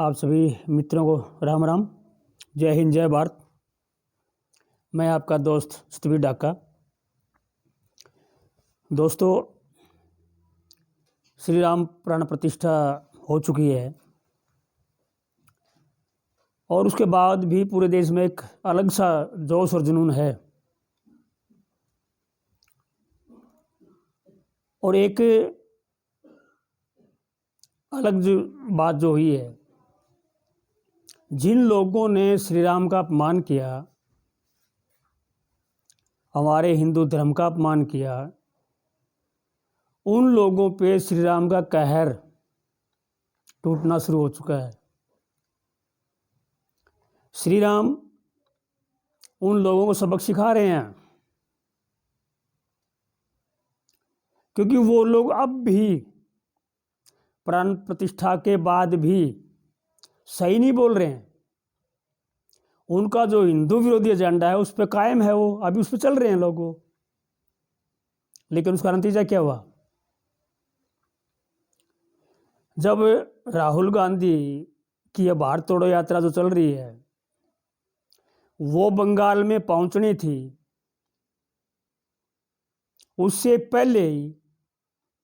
आप सभी मित्रों को राम राम। जय हिंद, जय भारत। मैं आपका दोस्त सतवीर डाका। दोस्तों, श्री राम प्राण प्रतिष्ठा हो चुकी है और उसके बाद भी पूरे देश में एक अलग सा जोश और जुनून है। और एक अलग बात जो हुई है, जिन लोगों ने श्री राम का अपमान किया, हमारे हिंदू धर्म का अपमान किया, उन लोगों पे श्री राम का कहर टूटना शुरू हो चुका है। श्री राम उन लोगों को सबक सिखा रहे हैं, क्योंकि वो लोग अब भी प्राण प्रतिष्ठा के बाद भी सही नहीं बोल रहे हैं। उनका जो हिंदू विरोधी एजेंडा है उस पर कायम है, वो अभी उस पर चल रहे हैं लोगों। लेकिन उसका नतीजा क्या हुआ? जब राहुल गांधी की यह भारत तोड़ो यात्रा जो चल रही है, वो बंगाल में पहुंचनी थी, उससे पहले ही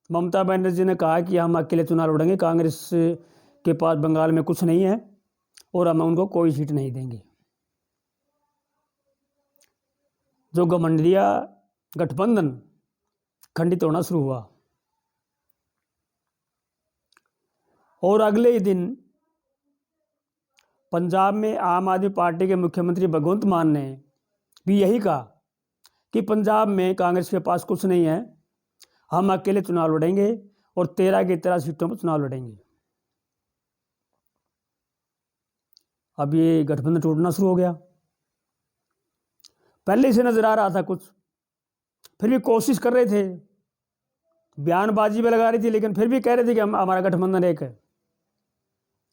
ममता बनर्जी ने कहा कि हम अकेले चुनाव लड़ेंगे, कांग्रेस के पास बंगाल में कुछ नहीं है और हम उनको कोई सीट नहीं देंगे। जो घमंडिया गठबंधन खंडित होना शुरू हुआ और अगले ही दिन पंजाब में आम आदमी पार्टी के मुख्यमंत्री भगवंत मान ने भी यही कहा कि पंजाब में कांग्रेस के पास कुछ नहीं है, हम अकेले चुनाव लड़ेंगे और 13 की 13 सीटों पर चुनाव लड़ेंगे। अब ये गठबंधन टूटना शुरू हो गया। पहले से नजर आ रहा था कुछ, फिर भी कोशिश कर रहे थे, बयानबाजी में लगा रही थी, लेकिन फिर भी कह रहे थे कि हम हमारा गठबंधन एक है,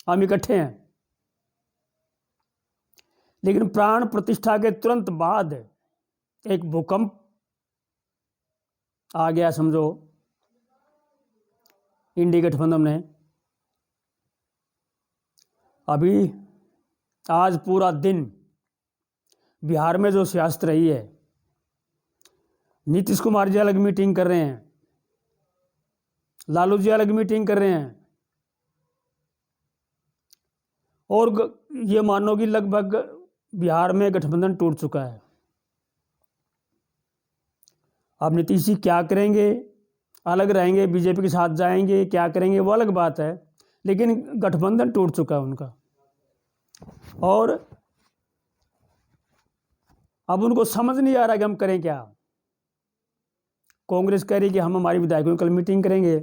हम इकट्ठे हैं। लेकिन प्राण प्रतिष्ठा के तुरंत बाद एक भूकंप आ गया, समझो, इंडी गठबंधन में। अभी आज पूरा दिन बिहार में जो सियासत रही है, नीतीश कुमार जी अलग मीटिंग कर रहे हैं, लालू जी अलग मीटिंग कर रहे हैं, और ये मानो कि लगभग बिहार में गठबंधन टूट चुका है। अब नीतीश जी क्या करेंगे? अलग रहेंगे, बीजेपी के साथ जाएंगे, क्या करेंगे वो अलग बात है, लेकिन गठबंधन टूट चुका है उनका। और अब उनको समझ नहीं आ रहा कि हम करें क्या। कांग्रेस कह रही कि हम हमारी विधायकों की कल मीटिंग करेंगे,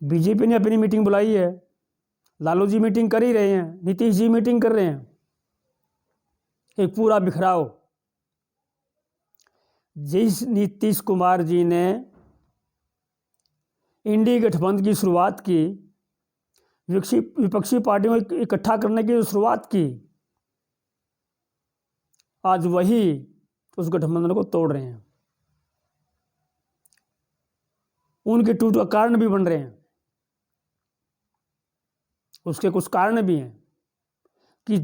बीजेपी ने अपनी मीटिंग बुलाई है, लालू जी मीटिंग कर ही रहे हैं, नीतीश जी मीटिंग कर रहे हैं। एक पूरा बिखराव। जिस नीतीश कुमार जी ने इंडी गठबंधन की शुरुआत की, विपक्षी पार्टियों को इकट्ठा करने की शुरुआत की, आज वही उस गठबंधन को तोड़ रहे हैं। उनके टूट का कारण भी बन रहे हैं। उसके कुछ कारण भी हैं कि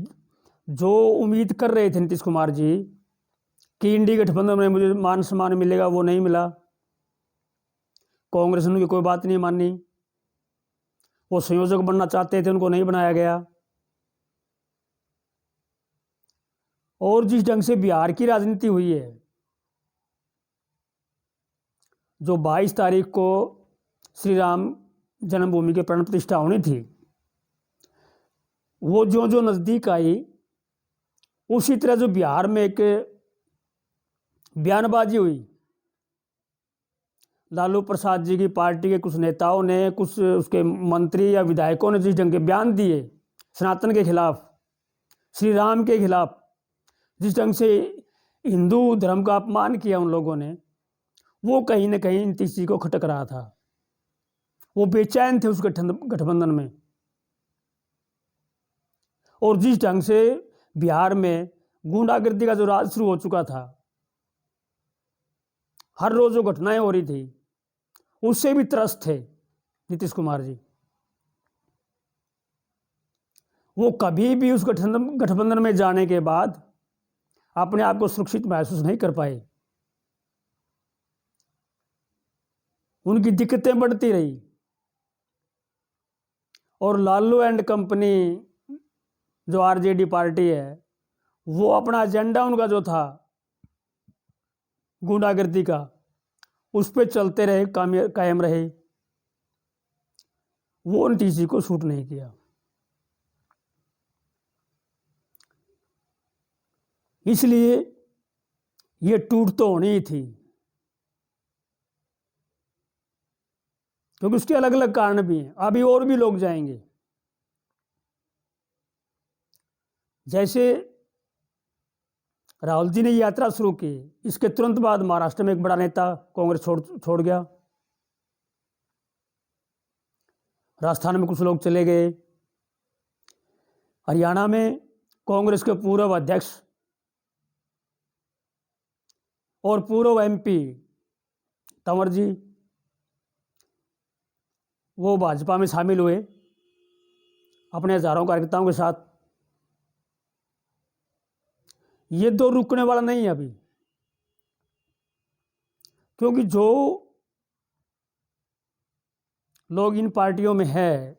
जो उम्मीद कर रहे थे नीतीश कुमार जी कि इंडी गठबंधन में मुझे मान सम्मान मिलेगा, वो नहीं मिला। कांग्रेस ने उनकी कोई बात नहीं मानी, वो संयोजक बनना चाहते थे, उनको नहीं बनाया गया। और जिस ढंग से बिहार की राजनीति हुई है, जो 22 तारीख को श्री राम जन्मभूमि के प्राण प्रतिष्ठा होनी थी, वो जो जो नज़दीक आई, उसी तरह जो बिहार में एक बयानबाजी हुई, लालू प्रसाद जी की पार्टी के कुछ नेताओं ने, कुछ उसके मंत्री या विधायकों ने जिस ढंग के बयान दिए सनातन के खिलाफ, श्री राम के खिलाफ, जिस ढंग से हिंदू धर्म का अपमान किया उन लोगों ने, वो कहीं ना कहीं नीतीश जी को खटक रहा था। वो बेचैन थे उस गठबंधन में। और जिस ढंग से बिहार में गुंडागर्दी का जो राज शुरू हो चुका था, हर रोज जो घटनाएं हो रही थी, उससे भी त्रस्त थे नीतीश कुमार जी। वो कभी भी उस गठबंधन में जाने के बाद अपने आप को सुरक्षित महसूस नहीं कर पाए। उनकी दिक्कतें बढ़ती रही और लालू एंड कंपनी जो आरजेडी पार्टी है, वो अपना एजेंडा उनका जो था गुंडागर्दी का, उस पर चलते रहे, कायम रहे। वो उन टीसी को शूट नहीं किया। इसलिए ये टूट तो होनी ही थी, क्योंकि उसके अलग अलग कारण भी हैं। अभी और भी लोग जाएंगे। जैसे राहुल जी ने यात्रा शुरू की, इसके तुरंत बाद महाराष्ट्र में एक बड़ा नेता कांग्रेस छोड़ गया। राजस्थान में कुछ लोग चले गए। हरियाणा में कांग्रेस के पूर्व अध्यक्ष और पूर्व एमपी तंवर जी, वो भाजपा में शामिल हुए अपने हजारों कार्यकर्ताओं के साथ। ये तो रुकने वाला नहीं है अभी, क्योंकि जो लोग इन पार्टियों में है,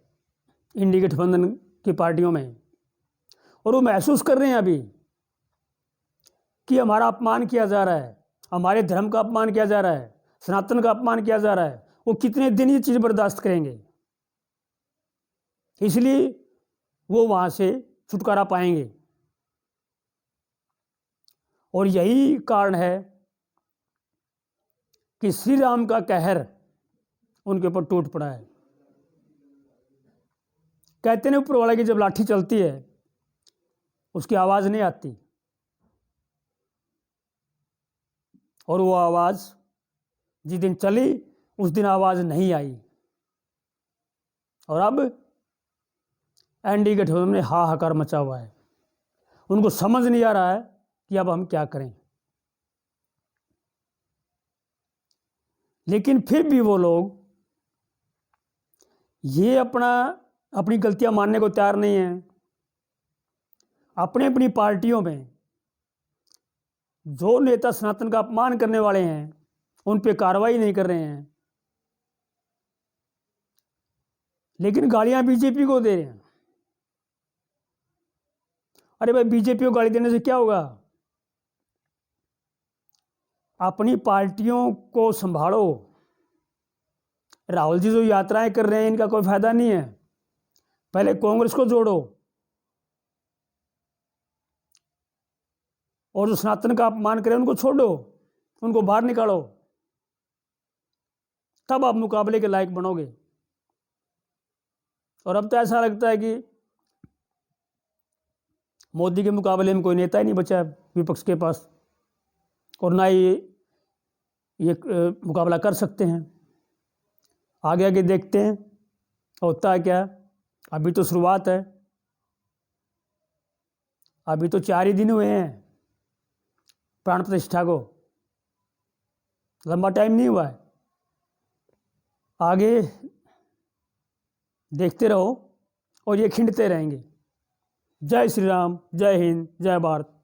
इंडी गठबंधन की पार्टियों में, और वो महसूस कर रहे हैं अभी कि हमारा अपमान किया जा रहा है, हमारे धर्म का अपमान किया जा रहा है, सनातन का अपमान किया जा रहा है, वो कितने दिन ये चीज़ बर्दाश्त करेंगे। इसलिए वो वहाँ से छुटकारा पाएंगे। और यही कारण है कि श्री राम का कहर उनके ऊपर टूट पड़ा है। कहते हैं ऊपर वाले की जब लाठी चलती है उसकी आवाज़ नहीं आती, और वो आवाज़ जिस दिन चली उस दिन आवाज़ नहीं आई। और अब एनडीए गठबंधन में हाहाकार मचा हुआ है। उनको समझ नहीं आ रहा है कि अब हम क्या करें। लेकिन फिर भी वो लोग ये अपनी गलतियां मानने को तैयार नहीं हैं। अपनी पार्टियों में जो नेता सनातन का अपमान करने वाले हैं उन पे कार्रवाई नहीं कर रहे हैं, लेकिन गालियां बीजेपी को दे रहे हैं। अरे भाई, बीजेपी को गाली देने से क्या होगा? अपनी पार्टियों को संभालो। राहुल जी जो यात्राएं कर रहे हैं इनका कोई फायदा नहीं है। पहले कांग्रेस को जोड़ो, और जो सनातन का अपमान करें उनको छोड़ो, उनको बाहर निकालो, तब आप मुकाबले के लायक बनोगे। और अब तो ऐसा लगता है कि मोदी के मुकाबले में कोई नेता ही नहीं बचा है विपक्ष के पास, और ना ही ये मुकाबला कर सकते हैं। आगे आगे देखते हैं होता है क्या। अभी तो शुरुआत है, अभी तो 4 ही दिन हुए हैं प्राण प्रतिष्ठा को, लंबा टाइम नहीं हुआ है। आगे देखते रहो और ये खिंडते रहेंगे। जय श्री राम, जय हिंद, जय भारत।